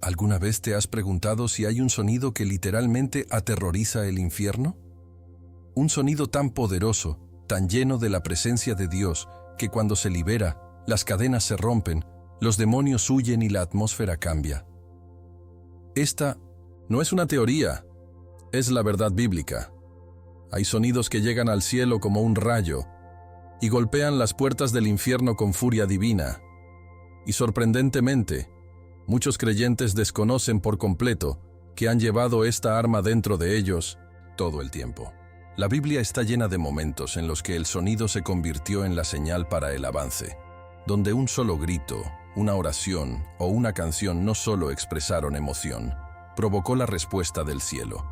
¿Alguna vez te has preguntado si hay un sonido que literalmente aterroriza el infierno? Un sonido tan poderoso, tan lleno de la presencia de Dios, que cuando se libera, las cadenas se rompen, los demonios huyen y la atmósfera cambia. Esta no es una teoría, es la verdad bíblica. Hay sonidos que llegan al cielo como un rayo y golpean las puertas del infierno con furia divina. Y sorprendentemente, muchos creyentes desconocen por completo que han llevado esta arma dentro de ellos todo el tiempo. La Biblia está llena de momentos en los que el sonido se convirtió en la señal para el avance, donde un solo grito, una oración o una canción no solo expresaron emoción, provocó la respuesta del cielo.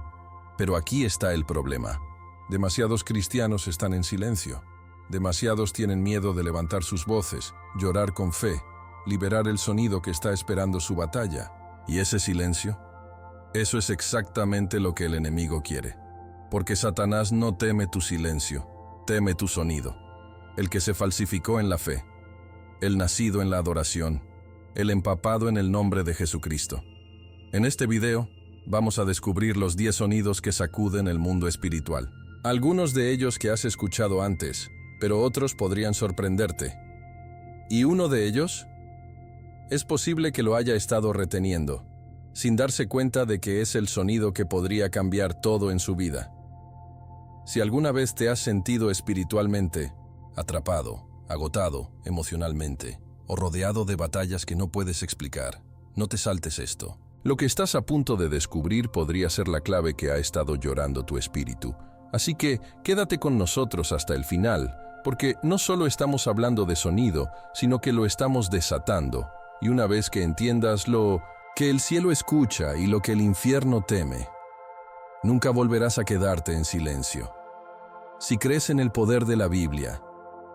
Pero aquí está el problema. Demasiados cristianos están en silencio. Demasiados tienen miedo de levantar sus voces, llorar con fe, liberar el sonido que está esperando su batalla. ¿Y ese silencio? Eso es exactamente lo que el enemigo quiere. Porque Satanás no teme tu silencio, teme tu sonido. El que se falsificó en la fe, el nacido en la adoración, el empapado en el nombre de Jesucristo. En este video, vamos a descubrir los 10 sonidos que sacuden el mundo espiritual. Algunos de ellos que has escuchado antes, pero otros podrían sorprenderte. Y uno de ellos, es posible que lo haya estado reteniendo, sin darse cuenta de que es el sonido que podría cambiar todo en su vida. Si alguna vez te has sentido espiritualmente atrapado, agotado emocionalmente, o rodeado de batallas que no puedes explicar, no te saltes esto. Lo que estás a punto de descubrir podría ser la clave que ha estado llorando tu espíritu. Así que quédate con nosotros hasta el final, porque no solo estamos hablando de sonido, sino que lo estamos desatando. Y una vez que entiendas lo que el cielo escucha y lo que el infierno teme, nunca volverás a quedarte en silencio. Si crees en el poder de la Biblia,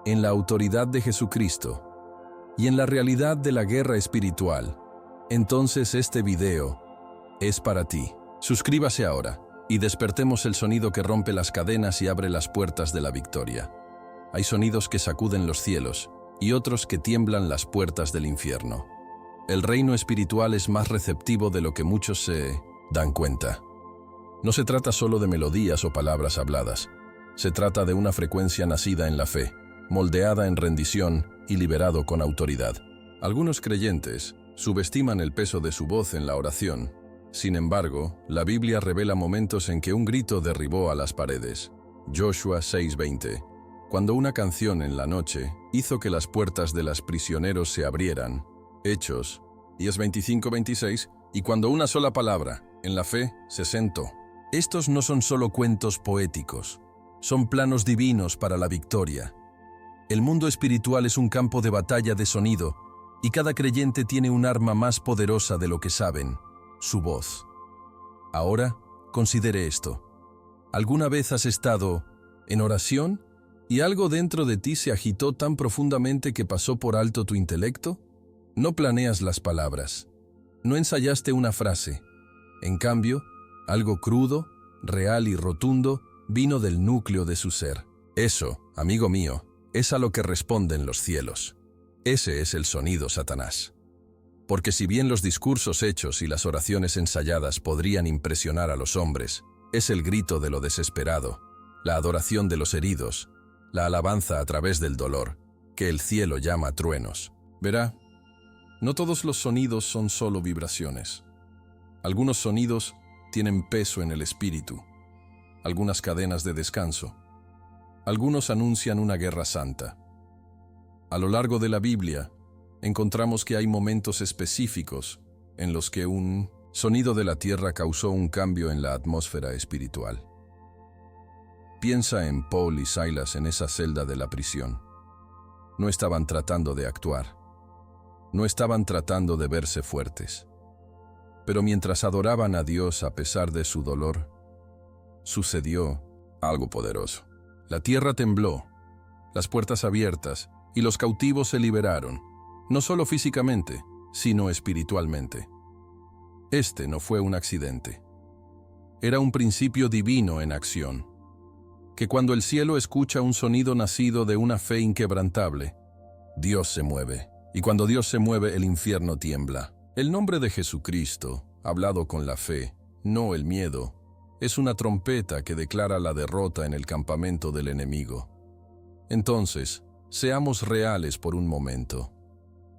en la autoridad de Jesucristo y en la realidad de la guerra espiritual, entonces este video es para ti. Suscríbase ahora y despertemos el sonido que rompe las cadenas y abre las puertas de la victoria. Hay sonidos que sacuden los cielos y otros que tiemblan las puertas del infierno. El reino espiritual es más receptivo de lo que muchos se dan cuenta. No se trata solo de melodías o palabras habladas. Se trata de una frecuencia nacida en la fe, moldeada en rendición y liberado con autoridad. Algunos creyentes subestiman el peso de su voz en la oración. Sin embargo, la Biblia revela momentos en que un grito derribó a las paredes. Joshua 6:20. Cuando una canción en la noche hizo que las puertas de los prisioneros se abrieran. Hechos 10:25-26. Y cuando una sola palabra, en la fe, se sentó. Estos no son solo cuentos poéticos, son planos divinos para la victoria. El mundo espiritual es un campo de batalla de sonido, y cada creyente tiene un arma más poderosa de lo que saben, su voz. Ahora, considere esto. ¿Alguna vez has estado en oración y algo dentro de ti se agitó tan profundamente que pasó por alto tu intelecto? No planeas las palabras, no ensayaste una frase. En cambio, algo crudo, real y rotundo vino del núcleo de su ser. Eso, amigo mío, es a lo que responden los cielos. Ese es el sonido Satanás. Porque si bien los discursos hechos y las oraciones ensayadas podrían impresionar a los hombres, es el grito de lo desesperado, la adoración de los heridos, la alabanza a través del dolor, que el cielo llama truenos. Verá, no todos los sonidos son solo vibraciones. Algunos sonidos tienen peso en el espíritu, algunas cadenas de descanso. Algunos anuncian una guerra santa. A lo largo de la Biblia, encontramos que hay momentos específicos en los que un sonido de la tierra causó un cambio en la atmósfera espiritual. Piensa en Paul y Silas en esa celda de la prisión. No estaban tratando de actuar. No estaban tratando de verse fuertes. Pero mientras adoraban a Dios a pesar de su dolor, sucedió algo poderoso. La tierra tembló, las puertas abiertas, y los cautivos se liberaron, no solo físicamente, sino espiritualmente. Este no fue un accidente. Era un principio divino en acción, que cuando el cielo escucha un sonido nacido de una fe inquebrantable, Dios se mueve, y cuando Dios se mueve, el infierno tiembla. El nombre de Jesucristo, hablado con la fe, no el miedo, es una trompeta que declara la derrota en el campamento del enemigo. Entonces, seamos reales por un momento.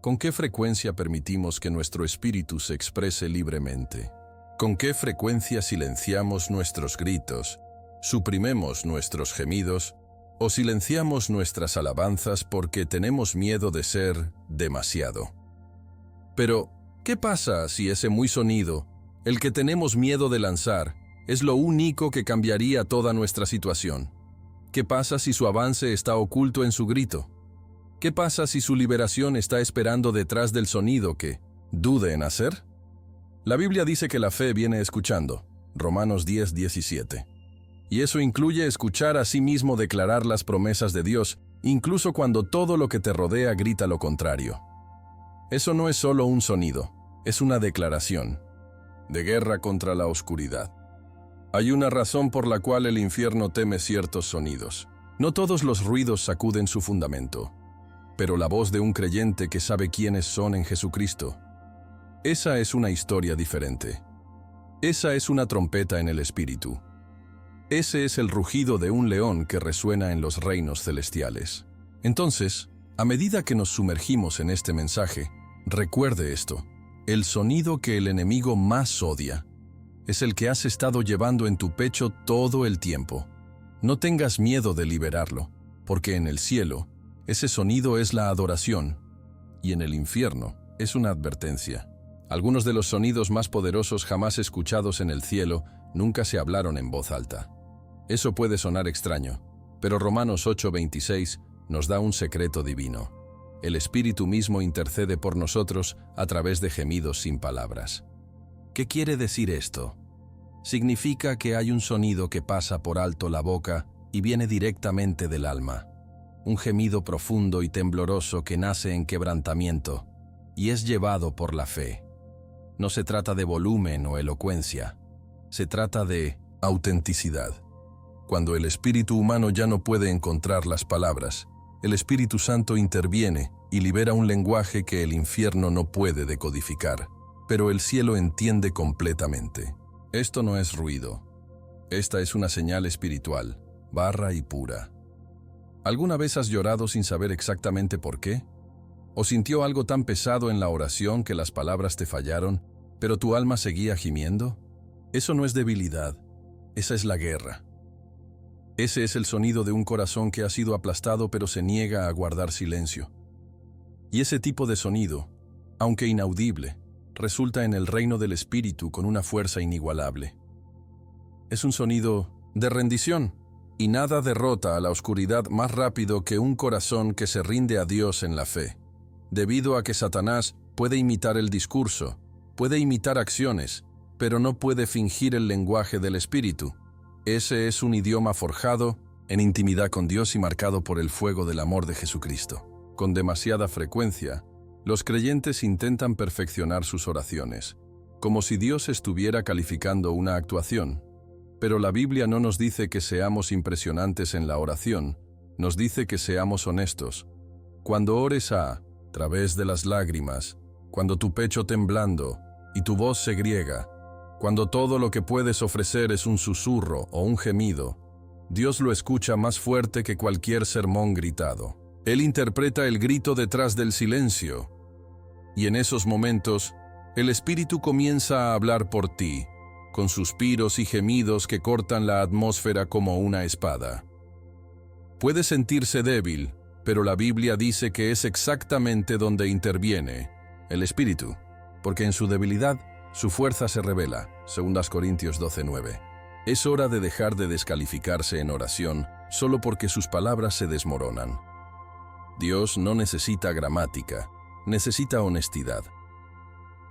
¿Con qué frecuencia permitimos que nuestro espíritu se exprese libremente? ¿Con qué frecuencia silenciamos nuestros gritos, suprimimos nuestros gemidos o silenciamos nuestras alabanzas porque tenemos miedo de ser demasiado? Pero, ¿qué pasa si ese muy sonido, el que tenemos miedo de lanzar, es lo único que cambiaría toda nuestra situación? ¿Qué pasa si su avance está oculto en su grito? ¿Qué pasa si su liberación está esperando detrás del sonido que dude en hacer? La Biblia dice que la fe viene escuchando, Romanos 10:17. Y eso incluye escuchar a sí mismo declarar las promesas de Dios, incluso cuando todo lo que te rodea grita lo contrario. Eso no es solo un sonido, es una declaración de guerra contra la oscuridad. Hay una razón por la cual el infierno teme ciertos sonidos. No todos los ruidos sacuden su fundamento, pero la voz de un creyente que sabe quiénes son en Jesucristo. Esa es una historia diferente. Esa es una trompeta en el Espíritu. Ese es el rugido de un león que resuena en los reinos celestiales. Entonces, a medida que nos sumergimos en este mensaje, recuerde esto: el sonido que el enemigo más odia es el que has estado llevando en tu pecho todo el tiempo. No tengas miedo de liberarlo, porque en el cielo, ese sonido es la adoración, y en el infierno es una advertencia. Algunos de los sonidos más poderosos jamás escuchados en el cielo nunca se hablaron en voz alta. Eso puede sonar extraño, pero Romanos 8:26 nos da un secreto divino. El Espíritu mismo intercede por nosotros a través de gemidos sin palabras. ¿Qué quiere decir esto? Significa que hay un sonido que pasa por alto la boca y viene directamente del alma. Un gemido profundo y tembloroso que nace en quebrantamiento y es llevado por la fe. No se trata de volumen o elocuencia, se trata de autenticidad. Cuando el espíritu humano ya no puede encontrar las palabras, el Espíritu Santo interviene y libera un lenguaje que el infierno no puede decodificar, pero el cielo entiende completamente. Esto no es ruido. Esta es una señal espiritual, barra y pura. ¿Alguna vez has llorado sin saber exactamente por qué? ¿O sintió algo tan pesado en la oración que las palabras te fallaron, pero tu alma seguía gimiendo? Eso no es debilidad, esa es la guerra. Ese es el sonido de un corazón que ha sido aplastado pero se niega a guardar silencio. Y ese tipo de sonido, aunque inaudible, resulta en el reino del Espíritu con una fuerza inigualable. Es un sonido de rendición, y nada derrota a la oscuridad más rápido que un corazón que se rinde a Dios en la fe. Debido a que Satanás puede imitar el discurso, puede imitar acciones, pero no puede fingir el lenguaje del Espíritu. Ese es un idioma forjado en intimidad con Dios y marcado por el fuego del amor de Jesucristo. Con demasiada frecuencia, los creyentes intentan perfeccionar sus oraciones, como si Dios estuviera calificando una actuación. Pero la Biblia no nos dice que seamos impresionantes en la oración, nos dice que seamos honestos. Cuando ores a través de las lágrimas, cuando tu pecho temblando y tu voz se griega, cuando todo lo que puedes ofrecer es un susurro o un gemido, Dios lo escucha más fuerte que cualquier sermón gritado. Él interpreta el grito detrás del silencio, y en esos momentos, el Espíritu comienza a hablar por ti, con suspiros y gemidos que cortan la atmósfera como una espada. Puede sentirse débil, pero la Biblia dice que es exactamente donde interviene el Espíritu, porque en su debilidad, su fuerza se revela, 2 Corintios 12:9. Es hora de dejar de descalificarse en oración solo porque sus palabras se desmoronan. Dios no necesita gramática, necesita honestidad.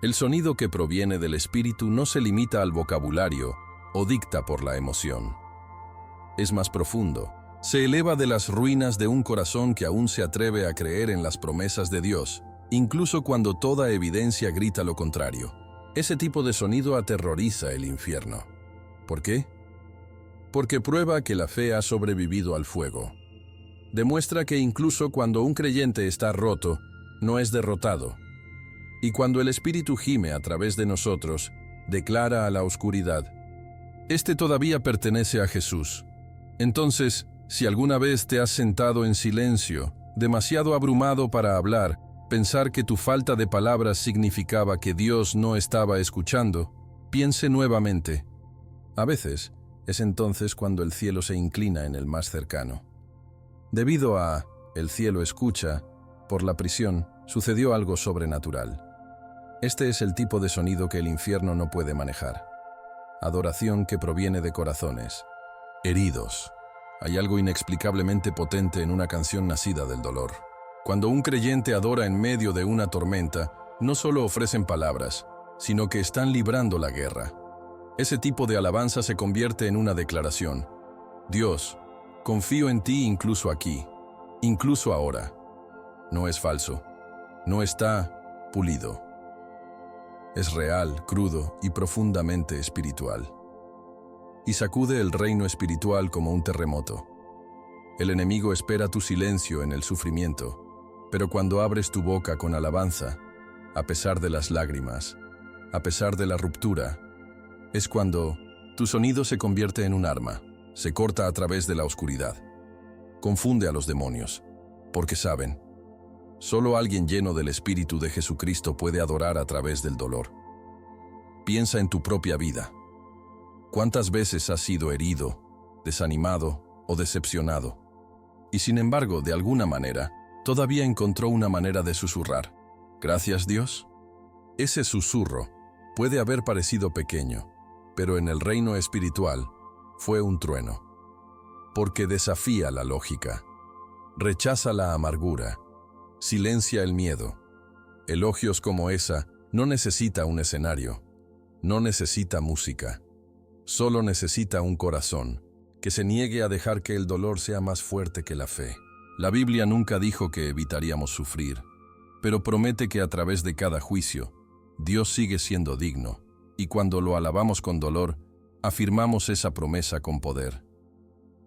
El sonido que proviene del Espíritu no se limita al vocabulario o dicta por la emoción. Es más profundo. Se eleva de las ruinas de un corazón que aún se atreve a creer en las promesas de Dios, incluso cuando toda evidencia grita lo contrario. Ese tipo de sonido aterroriza el infierno. ¿Por qué? Porque prueba que la fe ha sobrevivido al fuego. Demuestra que incluso cuando un creyente está roto, no es derrotado. Y cuando el Espíritu gime a través de nosotros, declara a la oscuridad: «Este todavía pertenece a Jesús». Entonces, si alguna vez te has sentado en silencio, demasiado abrumado para hablar, pensar que tu falta de palabras significaba que Dios no estaba escuchando, piense nuevamente. A veces, es entonces cuando el cielo se inclina en el más cercano. Debido a «el cielo escucha», por la prisión, sucedió algo sobrenatural. Este es el tipo de sonido que el infierno no puede manejar. Adoración que proviene de corazones heridos. Hay algo inexplicablemente potente en una canción nacida del dolor. Cuando un creyente adora en medio de una tormenta, no solo ofrecen palabras, sino que están librando la guerra. Ese tipo de alabanza se convierte en una declaración: «Dios, confío en ti incluso aquí, incluso ahora». No es falso, no está pulido. Es real, crudo y profundamente espiritual. Y sacude el reino espiritual como un terremoto. El enemigo espera tu silencio en el sufrimiento, pero cuando abres tu boca con alabanza, a pesar de las lágrimas, a pesar de la ruptura, es cuando tu sonido se convierte en un arma, se corta a través de la oscuridad. Confunde a los demonios, porque saben, solo alguien lleno del Espíritu de Jesucristo puede adorar a través del dolor. Piensa en tu propia vida. ¿Cuántas veces has sido herido, desanimado o decepcionado? Y sin embargo, de alguna manera, todavía encontró una manera de susurrar: «Gracias, Dios». Ese susurro puede haber parecido pequeño, pero en el reino espiritual fue un trueno. Porque desafía la lógica, rechaza la amargura, silencia el miedo. Elogios como esa no necesita un escenario, no necesita música. Solo necesita un corazón que se niegue a dejar que el dolor sea más fuerte que la fe. La Biblia nunca dijo que evitaríamos sufrir, pero promete que a través de cada juicio, Dios sigue siendo digno, y cuando lo alabamos con dolor, afirmamos esa promesa con poder.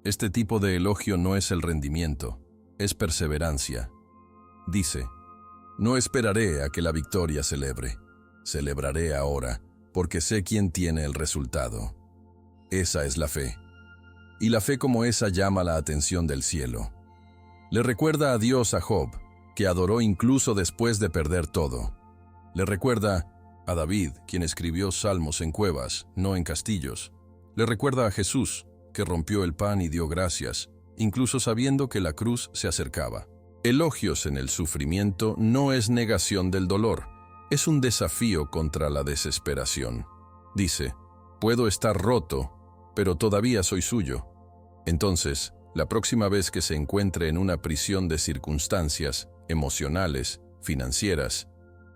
Este tipo de elogio no es el rendimiento, es perseverancia. Dice: «No esperaré a que la victoria celebre, celebraré ahora, porque sé quién tiene el resultado». Esa es la fe. Y la fe como esa llama la atención del cielo. Le recuerda a Dios a Job, que adoró incluso después de perder todo. Le recuerda a David, quien escribió salmos en cuevas, no en castillos. Le recuerda a Jesús, que rompió el pan y dio gracias, incluso sabiendo que la cruz se acercaba. Elogios en el sufrimiento no es negación del dolor, es un desafío contra la desesperación. Dice: «Puedo estar roto, pero todavía soy suyo». Entonces, la próxima vez que se encuentre en una prisión de circunstancias emocionales, financieras,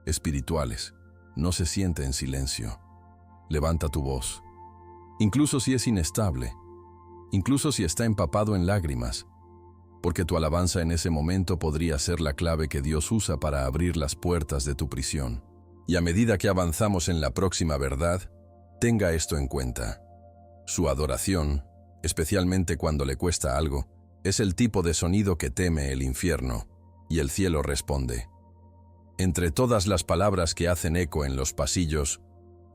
espirituales, no se siente en silencio. Levanta tu voz. Incluso si es inestable, incluso si está empapado en lágrimas, porque tu alabanza en ese momento podría ser la clave que Dios usa para abrir las puertas de tu prisión. Y a medida que avanzamos en la próxima verdad, tenga esto en cuenta. Su adoración, especialmente cuando le cuesta algo, es el tipo de sonido que teme el infierno, y el cielo responde. Entre todas las palabras que hacen eco en los pasillos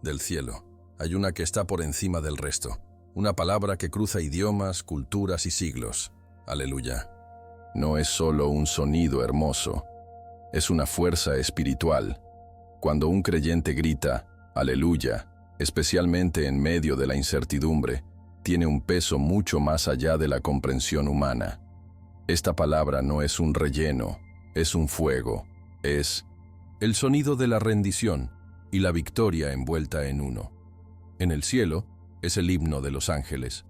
del cielo, hay una que está por encima del resto, una palabra que cruza idiomas, culturas y siglos. Aleluya. No es solo un sonido hermoso, es una fuerza espiritual. Cuando un creyente grita, aleluya, especialmente en medio de la incertidumbre, tiene un peso mucho más allá de la comprensión humana. Esta palabra no es un relleno, es un fuego, es el sonido de la rendición y la victoria envuelta en uno. En el cielo es el himno de los ángeles,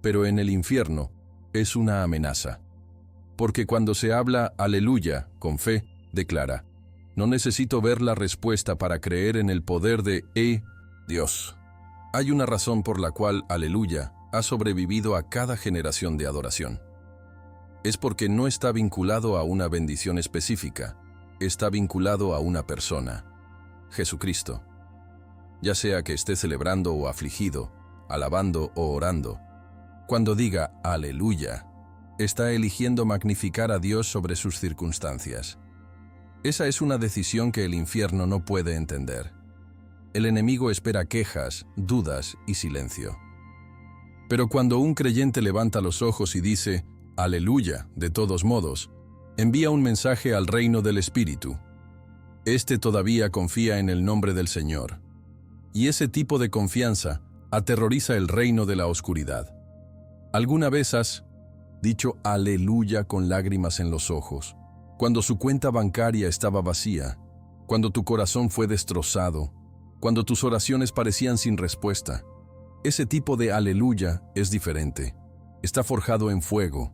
pero en el infierno es una amenaza. Porque cuando se habla aleluya con fe, declara: no necesito ver la respuesta para creer en el poder de Dios. Hay una razón por la cual aleluya ha sobrevivido a cada generación de adoración. Es porque no está vinculado a una bendición específica, está vinculado a una persona, Jesucristo. Ya sea que esté celebrando o afligido, alabando o orando, cuando diga aleluya, está eligiendo magnificar a Dios sobre sus circunstancias. Esa es una decisión que el infierno no puede entender. El enemigo espera quejas, dudas y silencio. Pero cuando un creyente levanta los ojos y dice, «Aleluya», de todos modos, envía un mensaje al reino del Espíritu. Este todavía confía en el nombre del Señor. Y ese tipo de confianza aterroriza el reino de la oscuridad. ¿Alguna vez has dicho aleluya con lágrimas en los ojos, cuando su cuenta bancaria estaba vacía, cuando tu corazón fue destrozado, cuando tus oraciones parecían sin respuesta? Ese tipo de aleluya es diferente. Está forjado en fuego.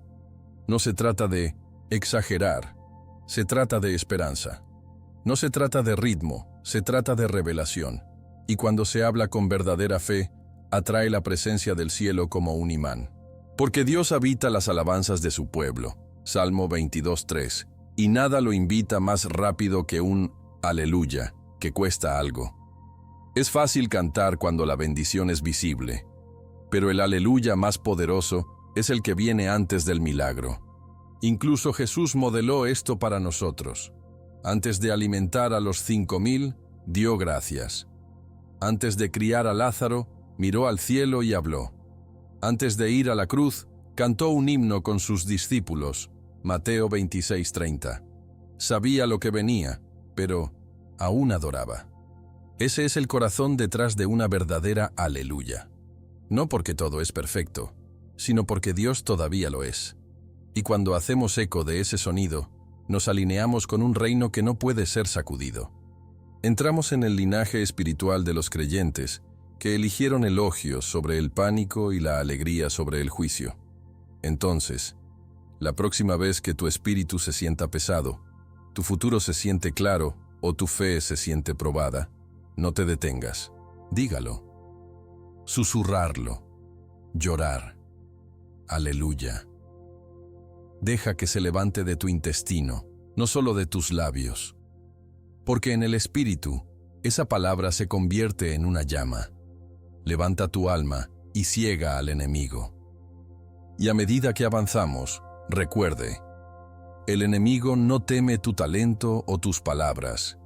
No se trata de exagerar, se trata de esperanza. No se trata de ritmo, se trata de revelación. Y cuando se habla con verdadera fe, atrae la presencia del cielo como un imán. Porque Dios habita las alabanzas de su pueblo. Salmo 22:3. Y nada lo invita más rápido que un aleluya, que cuesta algo. Es fácil cantar cuando la bendición es visible, pero el aleluya más poderoso es el que viene antes del milagro. Incluso Jesús modeló esto para nosotros. Antes de alimentar a los 5,000, dio gracias. Antes de criar a Lázaro, miró al cielo y habló. Antes de ir a la cruz, cantó un himno con sus discípulos. Mateo 26:30. Sabía lo que venía, pero aún adoraba. Ese es el corazón detrás de una verdadera aleluya. No porque todo es perfecto, sino porque Dios todavía lo es. Y cuando hacemos eco de ese sonido, nos alineamos con un reino que no puede ser sacudido. Entramos en el linaje espiritual de los creyentes, que eligieron elogios sobre el pánico y la alegría sobre el juicio. Entonces, la próxima vez que tu espíritu se sienta pesado, tu futuro se siente claro o tu fe se siente probada, no te detengas. Dígalo. Susurrarlo. Llorar. Aleluya. Deja que se levante de tu intestino, no solo de tus labios. Porque en el espíritu, esa palabra se convierte en una llama. Levanta tu alma y ciega al enemigo. Y a medida que avanzamos, recuerde, el enemigo no teme tu talento o tus palabras.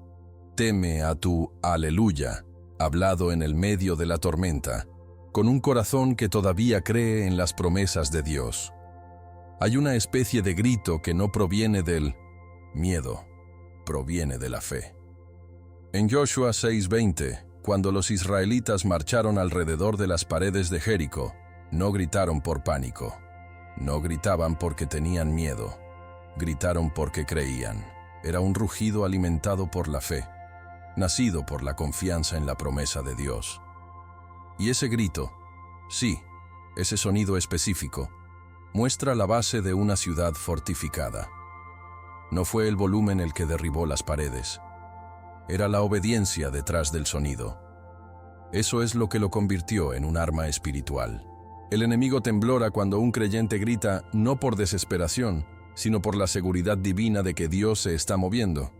Teme a tu aleluya, hablado en el medio de la tormenta, con un corazón que todavía cree en las promesas de Dios. Hay una especie de grito que no proviene del miedo, proviene de la fe. En Joshua 6:20, cuando los israelitas marcharon alrededor de las paredes de Jericó, no gritaron por pánico, no gritaban porque tenían miedo, gritaron porque creían. Era un rugido alimentado por la fe, nacido por la confianza en la promesa de Dios. Y ese grito, sí, ese sonido específico, muestra la base de una ciudad fortificada. No fue el volumen el que derribó las paredes, era la obediencia detrás del sonido. Eso es lo que lo convirtió en un arma espiritual. El enemigo temblora cuando un creyente grita no por desesperación, sino por la seguridad divina de que Dios se está moviendo.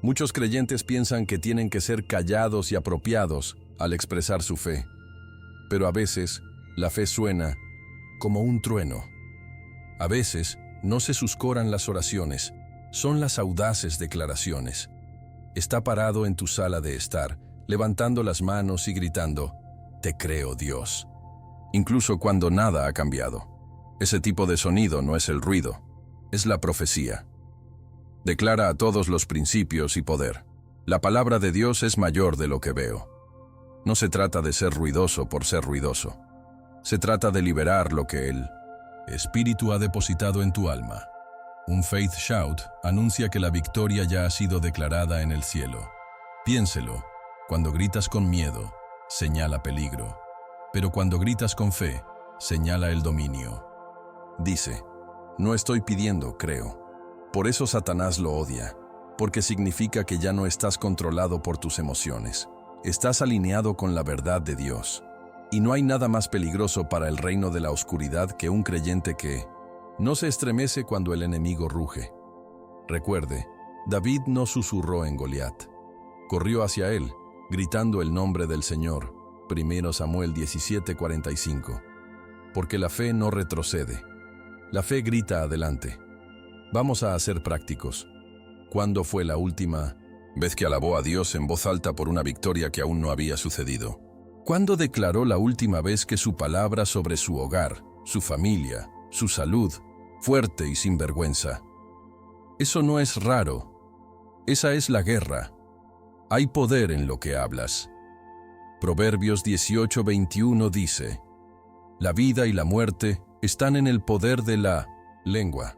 Muchos creyentes piensan que tienen que ser callados y apropiados al expresar su fe. Pero a veces, la fe suena como un trueno. A veces, no se suscoran las oraciones, son las audaces declaraciones. Está parado en tu sala de estar, levantando las manos y gritando, «Te creo, Dios», incluso cuando nada ha cambiado. Ese tipo de sonido no es el ruido, es la profecía. Declara a todos los principios y poder. La palabra de Dios es mayor de lo que veo. No se trata de ser ruidoso por ser ruidoso. Se trata de liberar lo que el Espíritu ha depositado en tu alma. Un faith shout anuncia que la victoria ya ha sido declarada en el cielo. Piénselo. Cuando gritas con miedo, señala peligro. Pero cuando gritas con fe, señala el dominio. Dice, no estoy pidiendo, creo. Por eso Satanás lo odia, porque significa que ya no estás controlado por tus emociones. Estás alineado con la verdad de Dios. Y no hay nada más peligroso para el reino de la oscuridad que un creyente que no se estremece cuando el enemigo ruge. Recuerde, David no susurró en Goliat. Corrió hacia él, gritando el nombre del Señor. 1 Samuel 17:45. Porque la fe no retrocede. La fe grita adelante. Vamos a ser prácticos. ¿Cuándo fue la última vez que alabó a Dios en voz alta por una victoria que aún no había sucedido? ¿Cuándo declaró la última vez que su palabra sobre su hogar, su familia, su salud, fuerte y sin vergüenza? Eso no es raro. Esa es la guerra. Hay poder en lo que hablas. Proverbios 18:21 dice: la vida y la muerte están en el poder de la lengua.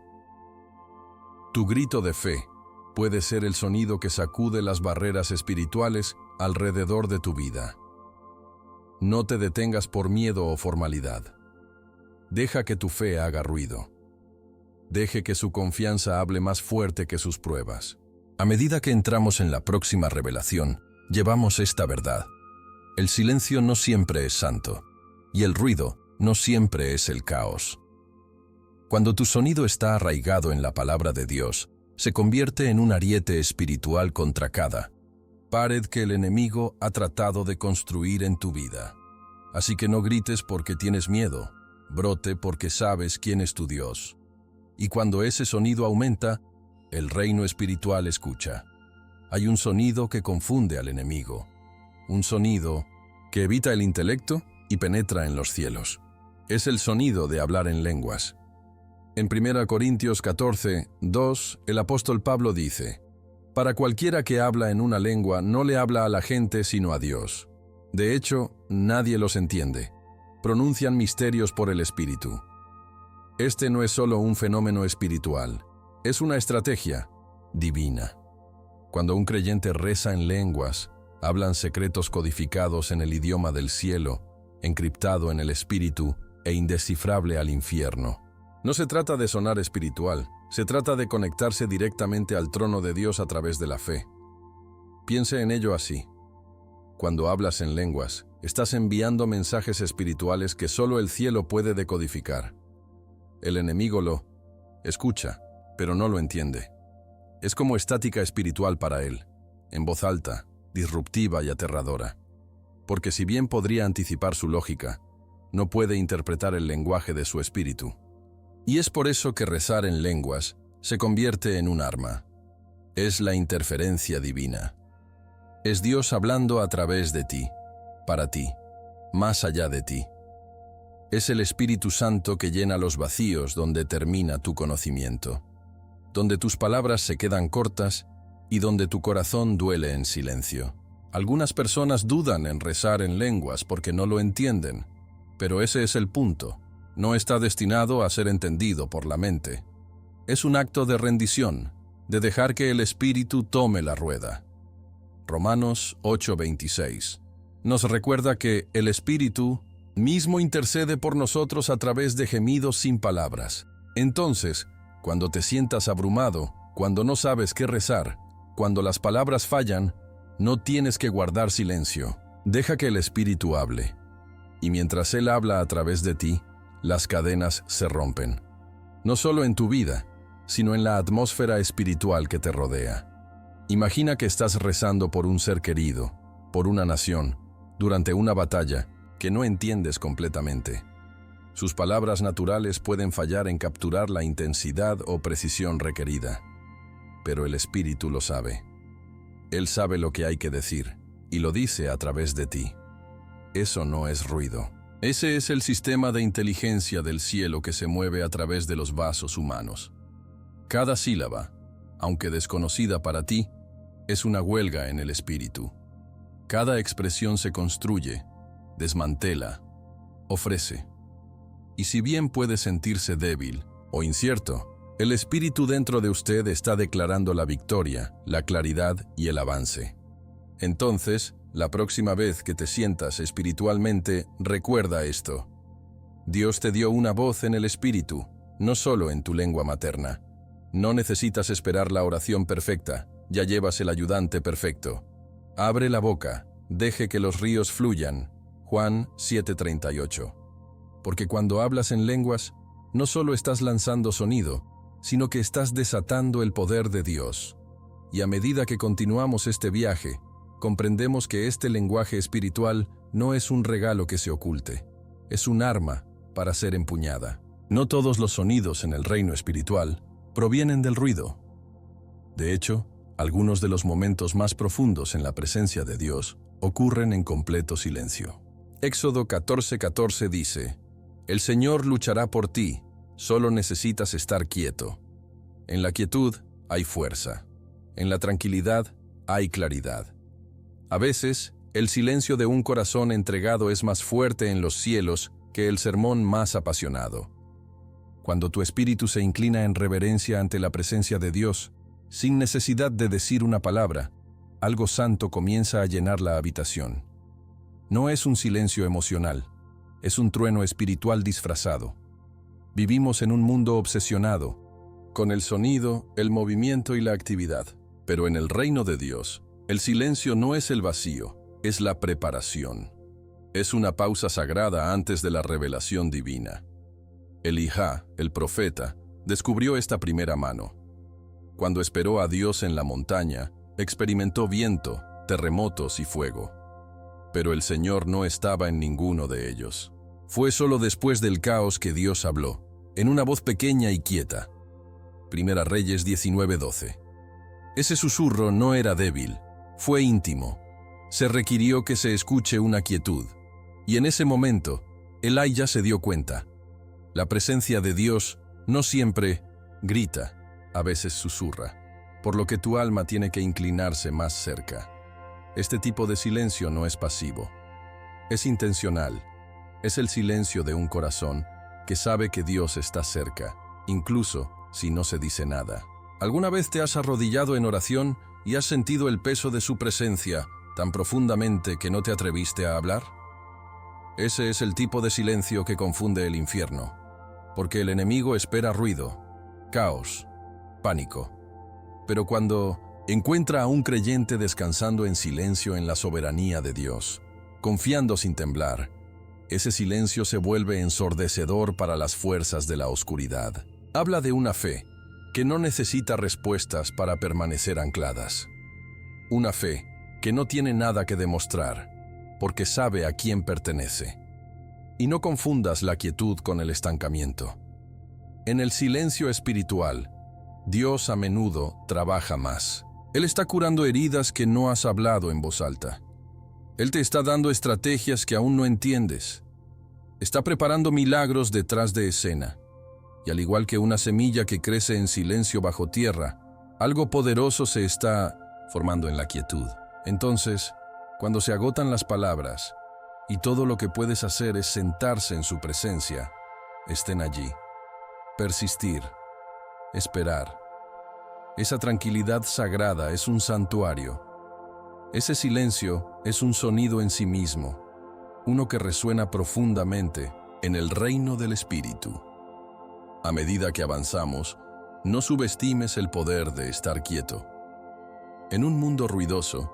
Tu grito de fe puede ser el sonido que sacude las barreras espirituales alrededor de tu vida. No te detengas por miedo o formalidad. Deja que tu fe haga ruido. Deje que su confianza hable más fuerte que sus pruebas. A medida que entramos en la próxima revelación, llevamos esta verdad. El silencio no siempre es santo, y el ruido no siempre es el caos. Cuando tu sonido está arraigado en la palabra de Dios, se convierte en un ariete espiritual contra cada pared que el enemigo ha tratado de construir en tu vida. Así que no grites porque tienes miedo, brote porque sabes quién es tu Dios. Y cuando ese sonido aumenta, el reino espiritual escucha. Hay un sonido que confunde al enemigo, un sonido que evita el intelecto y penetra en los cielos. Es el sonido de hablar en lenguas. En 1 Corintios 14:2, el apóstol Pablo dice: para cualquiera que habla en una lengua no le habla a la gente sino a Dios. De hecho, nadie los entiende. Pronuncian misterios por el Espíritu. Este no es solo un fenómeno espiritual, es una estrategia divina. Cuando un creyente reza en lenguas, hablan secretos codificados en el idioma del cielo, encriptado en el Espíritu e indescifrable al infierno. No se trata de sonar espiritual, se trata de conectarse directamente al trono de Dios a través de la fe. Piense en ello así. Cuando hablas en lenguas, estás enviando mensajes espirituales que solo el cielo puede decodificar. El enemigo lo escucha, pero no lo entiende. Es como estática espiritual para él, en voz alta, disruptiva y aterradora. Porque si bien podría anticipar su lógica, no puede interpretar el lenguaje de su espíritu. Y es por eso que rezar en lenguas se convierte en un arma. Es la interferencia divina. Es Dios hablando a través de ti, para ti, más allá de ti. Es el Espíritu Santo que llena los vacíos donde termina tu conocimiento, donde tus palabras se quedan cortas y donde tu corazón duele en silencio. Algunas personas dudan en rezar en lenguas porque no lo entienden, pero ese es el punto. No está destinado a ser entendido por la mente. Es un acto de rendición, de dejar que el Espíritu tome la rueda. Romanos 8:26 nos recuerda que el Espíritu mismo intercede por nosotros a través de gemidos sin palabras. Entonces, cuando te sientas abrumado, cuando no sabes qué rezar, cuando las palabras fallan, no tienes que guardar silencio. Deja que el Espíritu hable. Y mientras Él habla a través de ti, las cadenas se rompen. No solo en tu vida, sino en la atmósfera espiritual que te rodea. Imagina que estás rezando por un ser querido, por una nación, durante una batalla que no entiendes completamente. Sus palabras naturales pueden fallar en capturar la intensidad o precisión requerida. Pero el Espíritu lo sabe. Él sabe lo que hay que decir, y lo dice a través de ti. Eso no es ruido. Ese es el sistema de inteligencia del cielo que se mueve a través de los vasos humanos. Cada sílaba, aunque desconocida para ti, es una huelga en el espíritu. Cada expresión se construye, desmantela, ofrece. Y si bien puede sentirse débil o incierto, el espíritu dentro de usted está declarando la victoria, la claridad y el avance. Entonces, la próxima vez que te sientas espiritualmente, recuerda esto. Dios te dio una voz en el espíritu, no solo en tu lengua materna. No necesitas esperar la oración perfecta, ya llevas el ayudante perfecto. Abre la boca, deje que los ríos fluyan. Juan 7:38. Porque cuando hablas en lenguas, no solo estás lanzando sonido, sino que estás desatando el poder de Dios. Y a medida que continuamos este viaje, comprendemos que este lenguaje espiritual no es un regalo que se oculte, es un arma para ser empuñada. No todos los sonidos en el reino espiritual provienen del ruido. De hecho, algunos de los momentos más profundos en la presencia de Dios ocurren en completo silencio. Éxodo 14:14 dice: «El Señor luchará por ti, solo necesitas estar quieto». En la quietud hay fuerza. En la tranquilidad hay claridad. A veces, el silencio de un corazón entregado es más fuerte en los cielos que el sermón más apasionado. Cuando tu espíritu se inclina en reverencia ante la presencia de Dios, sin necesidad de decir una palabra, algo santo comienza a llenar la habitación. No es un silencio emocional, es un trueno espiritual disfrazado. Vivimos en un mundo obsesionado con el sonido, el movimiento y la actividad. Pero en el reino de Dios, el silencio no es el vacío, es la preparación. Es una pausa sagrada antes de la revelación divina. Elijah, el profeta, descubrió esta primera mano. Cuando esperó a Dios en la montaña, experimentó viento, terremotos y fuego. Pero el Señor no estaba en ninguno de ellos. Fue solo después del caos que Dios habló, en una voz pequeña y quieta. Primera Reyes 19:12. Ese susurro no era débil, fue íntimo. Se requirió que se escuche una quietud. Y en ese momento, Elijah se dio cuenta. La presencia de Dios no siempre grita, a veces susurra, por lo que tu alma tiene que inclinarse más cerca. Este tipo de silencio no es pasivo, es intencional. Es el silencio de un corazón que sabe que Dios está cerca, incluso si no se dice nada. ¿Alguna vez te has arrodillado en oración y has sentido el peso de su presencia tan profundamente que no te atreviste a hablar? Ese es el tipo de silencio que confunde el infierno, porque el enemigo espera ruido, caos, pánico. Pero cuando encuentra a un creyente descansando en silencio en la soberanía de Dios, confiando sin temblar, ese silencio se vuelve ensordecedor para las fuerzas de la oscuridad. Habla de una fe que no necesita respuestas para permanecer ancladas. Una fe que no tiene nada que demostrar, porque sabe a quién pertenece. Y no confundas la quietud con el estancamiento. En el silencio espiritual, Dios a menudo trabaja más. Él está curando heridas que no has hablado en voz alta. Él te está dando estrategias que aún no entiendes. Está preparando milagros detrás de escena. Y al igual que una semilla que crece en silencio bajo tierra, algo poderoso se está formando en la quietud. Entonces, cuando se agotan las palabras y todo lo que puedes hacer es sentarse en su presencia, estén allí. Persistir, esperar. Esa tranquilidad sagrada es un santuario. Ese silencio es un sonido en sí mismo, uno que resuena profundamente en el reino del Espíritu. A medida que avanzamos, no subestimes el poder de estar quieto. En un mundo ruidoso,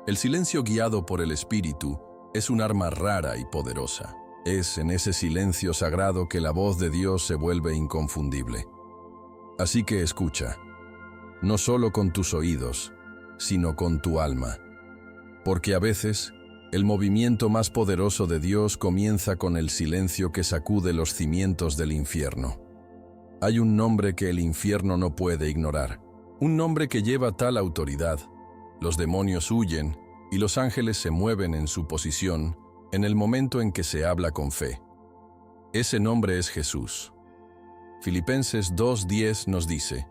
el silencio guiado por el Espíritu es un arma rara y poderosa. Es en ese silencio sagrado que la voz de Dios se vuelve inconfundible. Así que escucha, no solo con tus oídos, sino con tu alma. Porque a veces, el movimiento más poderoso de Dios comienza con el silencio que sacude los cimientos del infierno. Hay un nombre que el infierno no puede ignorar, un nombre que lleva tal autoridad. Los demonios huyen y los ángeles se mueven en su posición en el momento en que se habla con fe. Ese nombre es Jesús. Filipenses 2:10 nos dice: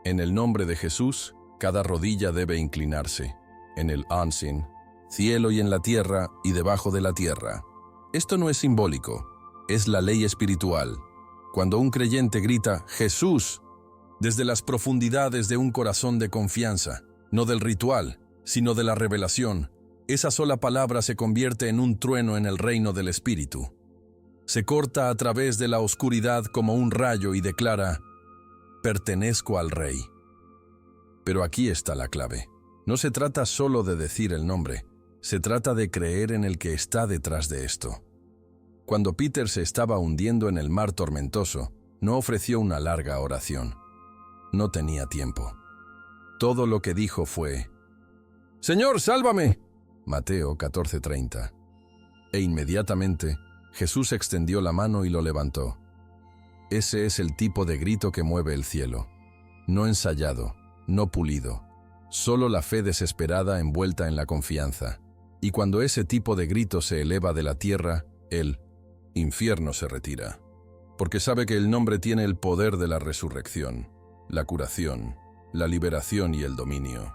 en el nombre de Jesús, cada rodilla debe inclinarse, en el Ansin, cielo y en la tierra y debajo de la tierra. Esto no es simbólico, es la ley espiritual. Cuando un creyente grita «Jesús», desde las profundidades de un corazón de confianza, no del ritual, sino de la revelación, esa sola palabra se convierte en un trueno en el reino del Espíritu. Se corta a través de la oscuridad como un rayo y declara: «Pertenezco al Rey». Pero aquí está la clave. No se trata solo de decir el nombre, se trata de creer en el que está detrás de esto. Cuando Peter se estaba hundiendo en el mar tormentoso, no ofreció una larga oración. No tenía tiempo. Todo lo que dijo fue: «Señor, sálvame». Mateo 14:30. E inmediatamente, Jesús extendió la mano y lo levantó. Ese es el tipo de grito que mueve el cielo. No ensayado, no pulido. Solo la fe desesperada envuelta en la confianza. Y cuando ese tipo de grito se eleva de la tierra, el infierno se retira. Porque sabe que el nombre tiene el poder de la resurrección, la curación, la liberación y el dominio.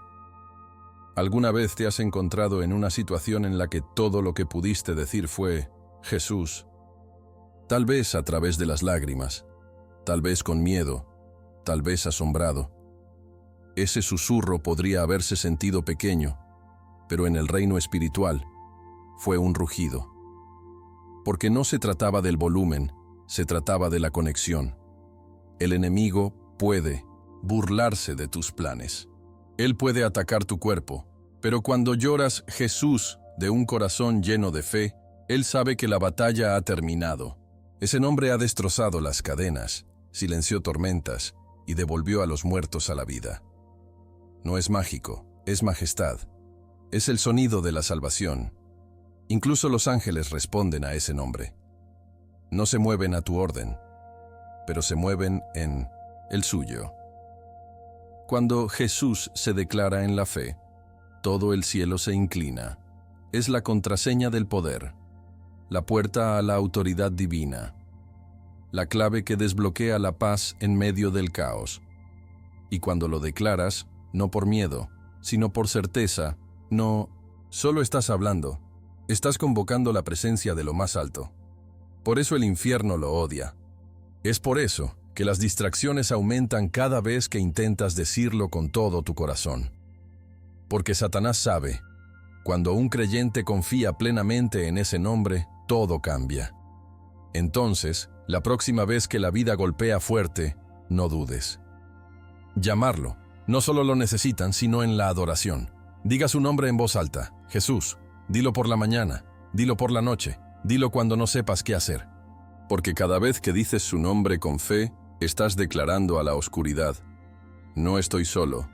¿Alguna vez te has encontrado en una situación en la que todo lo que pudiste decir fue Jesús? Tal vez a través de las lágrimas, tal vez con miedo, tal vez asombrado. Ese susurro podría haberse sentido pequeño, pero en el reino espiritual fue un rugido. Porque no se trataba del volumen, se trataba de la conexión. El enemigo puede burlarse de tus planes. Él puede atacar tu cuerpo, pero cuando lloras Jesús de un corazón lleno de fe, Él sabe que la batalla ha terminado. Ese nombre ha destrozado las cadenas, silenció tormentas y devolvió a los muertos a la vida. No es mágico, es majestad. Es el sonido de la salvación. Incluso los ángeles responden a ese nombre. No se mueven a tu orden, pero se mueven en el suyo. Cuando Jesús se declara en la fe, todo el cielo se inclina. Es la contraseña del poder, la puerta a la autoridad divina, la clave que desbloquea la paz en medio del caos. Y cuando lo declaras, no por miedo, sino por certeza, no solo estás hablando, estás convocando la presencia de lo más alto. Por eso el infierno lo odia. Es por eso que las distracciones aumentan cada vez que intentas decirlo con todo tu corazón. Porque Satanás sabe, cuando un creyente confía plenamente en ese nombre, todo cambia. Entonces, la próxima vez que la vida golpea fuerte, no dudes. Llamarlo. No solo lo necesitan, sino en la adoración. Diga su nombre en voz alta, Jesús. Dilo por la mañana, dilo por la noche, dilo cuando no sepas qué hacer. Porque cada vez que dices su nombre con fe, estás declarando a la oscuridad: no estoy solo,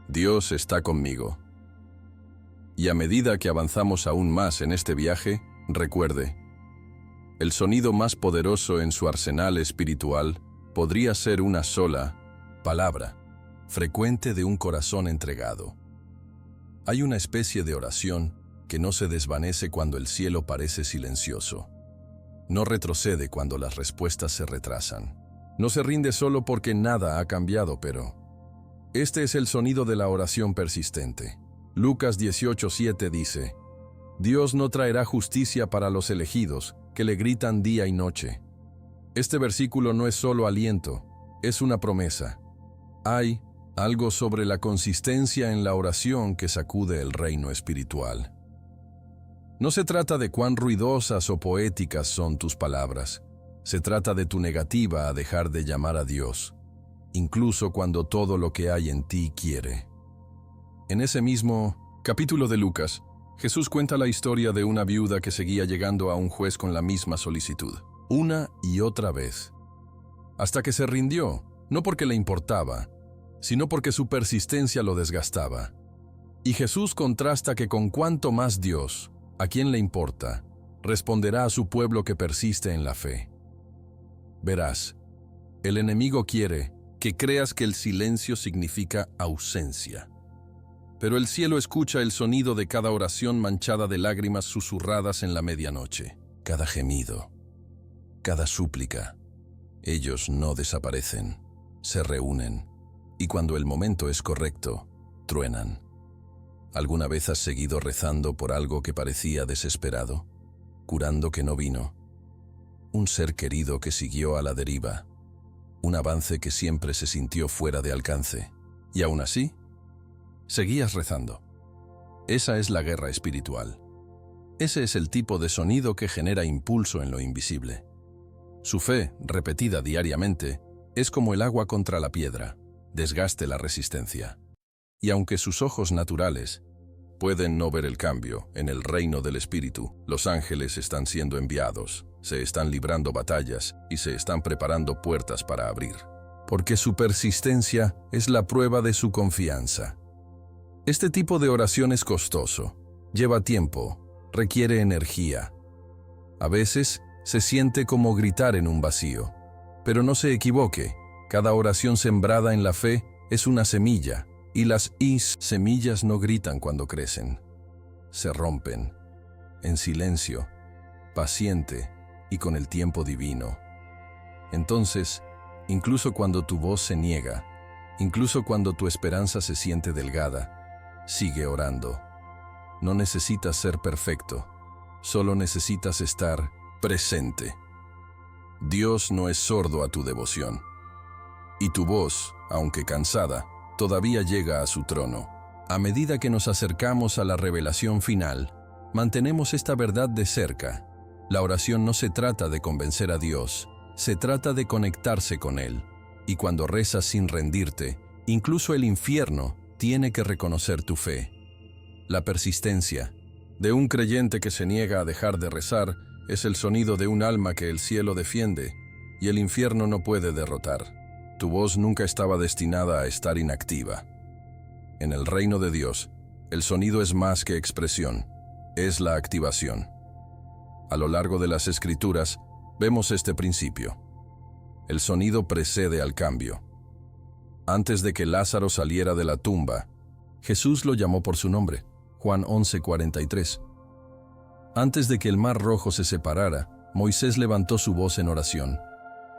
Dios está conmigo. Y a medida que avanzamos aún más en este viaje, recuerde, el sonido más poderoso en su arsenal espiritual podría ser una sola palabra, frecuente de un corazón entregado. Hay una especie de oración que no se desvanece cuando el cielo parece silencioso. No retrocede cuando las respuestas se retrasan. No se rinde solo porque nada ha cambiado, pero este es el sonido de la oración persistente. Lucas 18:7 dice: Dios no traerá justicia para los elegidos, que le gritan día y noche. Este versículo no es solo aliento, es una promesa. Hay algo sobre la consistencia en la oración que sacude el reino espiritual. No se trata de cuán ruidosas o poéticas son tus palabras. Se trata de tu negativa a dejar de llamar a Dios, incluso cuando todo lo que hay en ti quiere. En ese mismo capítulo de Lucas, Jesús cuenta la historia de una viuda que seguía llegando a un juez con la misma solicitud, una y otra vez, hasta que se rindió, no porque le importaba, sino porque su persistencia lo desgastaba. Y Jesús contrasta que con cuanto más Dios, a quien le importa, responderá a su pueblo que persiste en la fe. Verás, el enemigo quiere que creas que el silencio significa ausencia. Pero el cielo escucha el sonido de cada oración manchada de lágrimas susurradas en la medianoche, cada gemido, cada súplica. Ellos no desaparecen, se reúnen, y cuando el momento es correcto, truenan. ¿Alguna vez has seguido rezando por algo que parecía desesperado, curando que no vino? Un ser querido que siguió a la deriva, un avance que siempre se sintió fuera de alcance, y aún así, seguías rezando. Esa es la guerra espiritual. Ese es el tipo de sonido que genera impulso en lo invisible. Su fe, repetida diariamente, es como el agua contra la piedra, desgaste la resistencia. Y aunque sus ojos naturales pueden no ver el cambio, en el reino del espíritu, los ángeles están siendo enviados, se están librando batallas y se están preparando puertas para abrir. Porque su persistencia es la prueba de su confianza. Este tipo de oración es costoso, lleva tiempo, requiere energía. A veces se siente como gritar en un vacío. Pero no se equivoque, cada oración sembrada en la fe es una semilla, Y las semillas no gritan cuando crecen. Se rompen, en silencio, paciente y con el tiempo divino. Entonces, incluso cuando tu voz se niega, incluso cuando tu esperanza se siente delgada, sigue orando. No necesitas ser perfecto, solo necesitas estar presente. Dios no es sordo a tu devoción. Y tu voz, aunque cansada, todavía llega a su trono. A medida que nos acercamos a la revelación final, mantenemos esta verdad de cerca. La oración no se trata de convencer a Dios, se trata de conectarse con Él. Y cuando rezas sin rendirte, incluso el infierno tiene que reconocer tu fe. La persistencia de un creyente que se niega a dejar de rezar es el sonido de un alma que el cielo defiende y el infierno no puede derrotar. Tu voz nunca estaba destinada a estar inactiva. En el reino de Dios, el sonido es más que expresión, es la activación. A lo largo de las Escrituras, vemos este principio. El sonido precede al cambio. Antes de que Lázaro saliera de la tumba, Jesús lo llamó por su nombre, Juan 11:43. Antes de que el mar rojo se separara, Moisés levantó su voz en oración.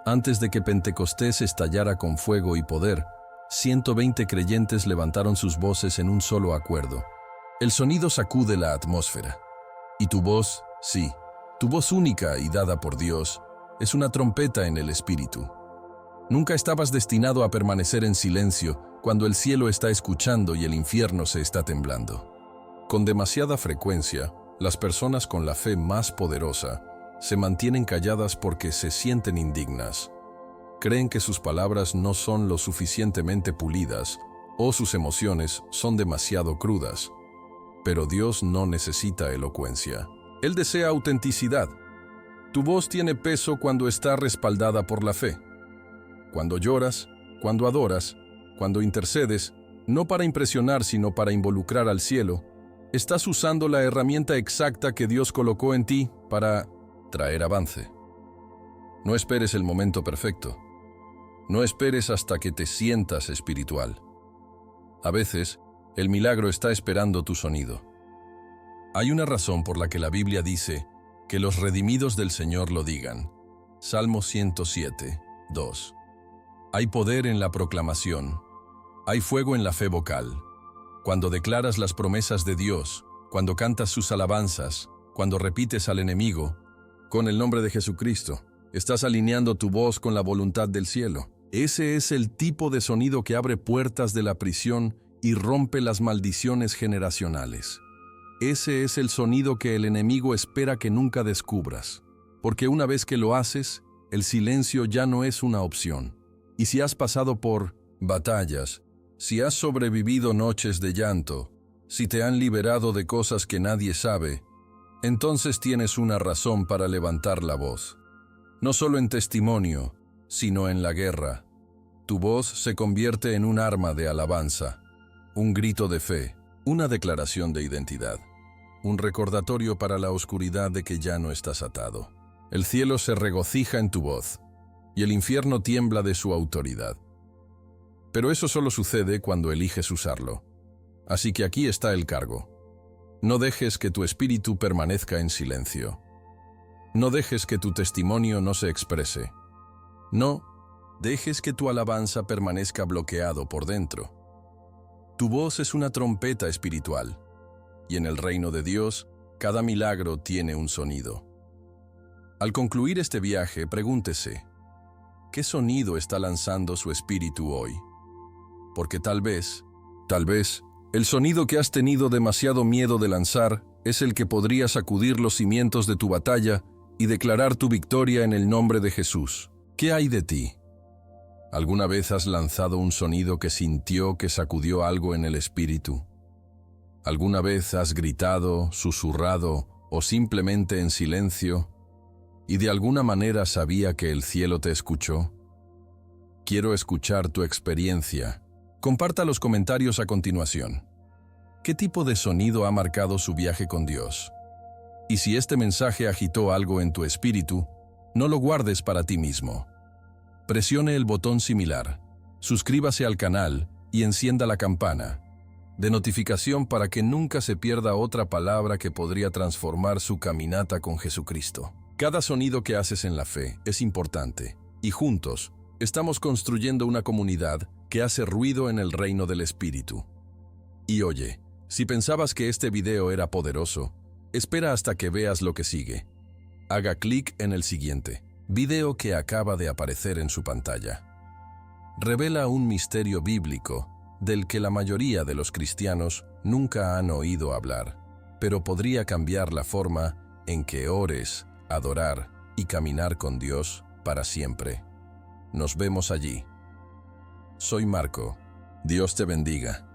Antes de que Pentecostés estallara con fuego y poder, 120 creyentes levantaron sus voces en un solo acuerdo. El sonido sacude la atmósfera. Y tu voz, sí, tu voz única y dada por Dios, es una trompeta en el espíritu. Nunca estabas destinado a permanecer en silencio cuando el cielo está escuchando y el infierno se está temblando. Con demasiada frecuencia, las personas con la fe más poderosa se mantienen calladas porque se sienten indignas. Creen que sus palabras no son lo suficientemente pulidas o sus emociones son demasiado crudas. Pero Dios no necesita elocuencia. Él desea autenticidad. Tu voz tiene peso cuando está respaldada por la fe. Cuando lloras, cuando adoras, cuando intercedes, no para impresionar sino para involucrar al cielo, estás usando la herramienta exacta que Dios colocó en ti para traer avance. No esperes el momento perfecto. No esperes hasta que te sientas espiritual. A veces, el milagro está esperando tu sonido. Hay una razón por la que la Biblia dice que los redimidos del Señor lo digan. Salmo 107, 2. Hay poder en la proclamación. Hay fuego en la fe vocal. Cuando declaras las promesas de Dios, cuando cantas sus alabanzas, cuando repites al enemigo, con el nombre de Jesucristo, estás alineando tu voz con la voluntad del cielo. Ese es el tipo de sonido que abre puertas de la prisión y rompe las maldiciones generacionales. Ese es el sonido que el enemigo espera que nunca descubras, porque una vez que lo haces, el silencio ya no es una opción. Y si has pasado por batallas, si has sobrevivido noches de llanto, si te han liberado de cosas que nadie sabe, entonces tienes una razón para levantar la voz. No solo en testimonio, sino en la guerra. Tu voz se convierte en un arma de alabanza, un grito de fe, una declaración de identidad, un recordatorio para la oscuridad de que ya no estás atado. El cielo se regocija en tu voz, y el infierno tiembla de su autoridad. Pero eso solo sucede cuando eliges usarlo. Así que aquí está el cargo. No dejes que tu espíritu permanezca en silencio. No dejes que tu testimonio no se exprese. No dejes que tu alabanza permanezca bloqueado por dentro. Tu voz es una trompeta espiritual, y en el reino de Dios, cada milagro tiene un sonido. Al concluir este viaje, pregúntese, ¿qué sonido está lanzando su espíritu hoy? Porque tal vez, el sonido que has tenido demasiado miedo de lanzar es el que podría sacudir los cimientos de tu batalla y declarar tu victoria en el nombre de Jesús. ¿Qué hay de ti? ¿Alguna vez has lanzado un sonido que sintió que sacudió algo en el espíritu? ¿Alguna vez has gritado, susurrado o simplemente en silencio y de alguna manera sabía que el cielo te escuchó? Quiero escuchar tu experiencia. Comparta los comentarios a continuación. ¿Qué tipo de sonido ha marcado su viaje con Dios? Y si este mensaje agitó algo en tu espíritu, no lo guardes para ti mismo. Presione el botón similar, suscríbase al canal y encienda la campana de notificación para que nunca se pierda otra palabra que podría transformar su caminata con Jesucristo. Cada sonido que haces en la fe es importante, y juntos estamos construyendo una comunidad que hace ruido en el reino del Espíritu. Y oye, si pensabas que este video era poderoso, espera hasta que veas lo que sigue. Haga clic en el siguiente video que acaba de aparecer en su pantalla. Revela un misterio bíblico del que la mayoría de los cristianos nunca han oído hablar, pero podría cambiar la forma en que ores, adorar y caminar con Dios para siempre. Nos vemos allí. Soy Marco. Dios te bendiga.